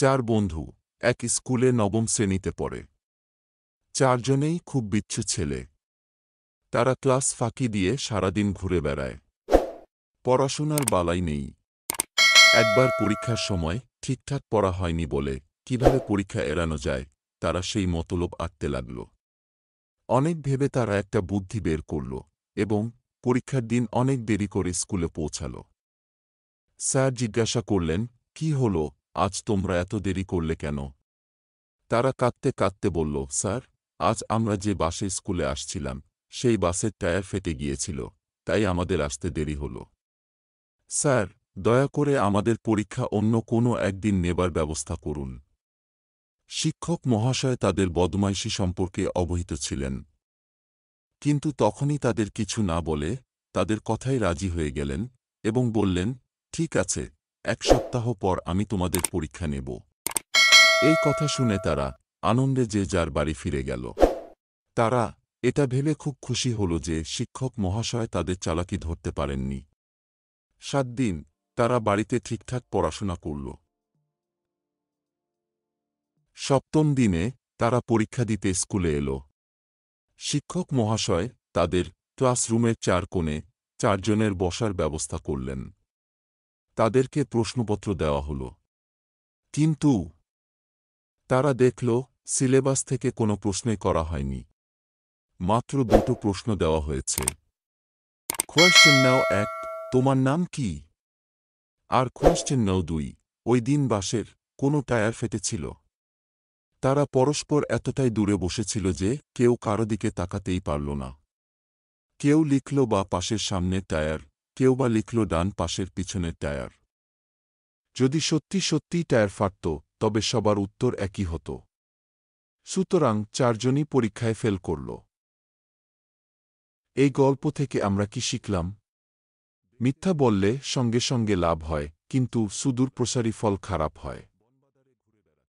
চার বন্ধু এক স্কুলে নবম শ্রেণীতে পড়ে। চারজনেই খুব বিচ্ছু ছেলে। তারা ক্লাস ফাঁকি দিয়ে সারাদিন ঘুরে বেড়ায়। পড়াশোনার বালাই নেই। একবার পরীক্ষার সময় ঠিকঠাক পড়া হয়নি বলে কিভাবে পরীক্ষা এড়ানো যায় তারা সেই মতলব আঁকতে লাগল। অনেক ভেবে তারা একটা বুদ্ধি বের করল এবং পরীক্ষার দিন অনেক দেরি করে স্কুলে পৌঁছাল। স্যার জিজ্ঞাসা করলেন, কি হল, আজ তোমরা এত দেরি করলে কেন? তারা কাঁদতে কাঁদতে বলল, স্যার, আজ আমরা যে বাসে স্কুলে আসছিলাম সেই বাসের টায়ার ফেটে গিয়েছিল, তাই আমাদের আসতে দেরি হল। স্যার, দয়া করে আমাদের পরীক্ষা অন্য কোনো একদিন নেবার ব্যবস্থা করুন। শিক্ষক মহাশয় তাদের বদমাইশি সম্পর্কে অবহিত ছিলেন, কিন্তু তখনই তাদের কিছু না বলে তাদের কথায় রাজি হয়ে গেলেন এবং বললেন, ঠিক আছে, 1 সপ্তাহ পর আমি তোমাদের পরীক্ষা নেব। এই কথা শুনে তারা আনন্দে যে যার বাড়ি ফিরে গেল। তারা এটা ভেবে খুব খুশি হল যে শিক্ষক মহাশয় তাদের চালাকি ধরতে পারেননি। 7 দিন তারা বাড়িতে ঠিকঠাক পড়াশোনা করল। 7ম দিনে তারা পরীক্ষা দিতে স্কুলে এল। শিক্ষক মহাশয় তাদের ক্লাসরুমের 4 কোণে 4 জনের বসার ব্যবস্থা করলেন। তাদেরকে প্রশ্নপত্র দেওয়া হল। কিন্তু তারা দেখল সিলেবাস থেকে কোনো প্রশ্নই করা হয়নি। মাত্র 2টো প্রশ্ন দেওয়া হয়েছে। কোয়েশ্চেন নাও 1, তোমার নাম কি? আর কোয়েশ্চেন নাও 2, ওই দিন বাসের কোনো টায়ার ফেটেছিল? তারা পরস্পর এতটাই দূরে বসেছিল যে কেউ কারো দিকে তাকাতেই পারল না। কেউ লিখল বা পাশের সামনের টায়ার, কেউ বা লিখল ডান পাশের পিছনের টায়ার। যদি সত্যি সত্যিই টায়ার ফাটত তবে সবার উত্তর একই হতো। সুতরাং 4 জনই পরীক্ষায় ফেল করল। এই গল্প থেকে আমরা কি শিখলাম? মিথ্যা বললে সঙ্গে সঙ্গে লাভ হয়, কিন্তু সুদূরপ্রসারী ফল খারাপ হয়।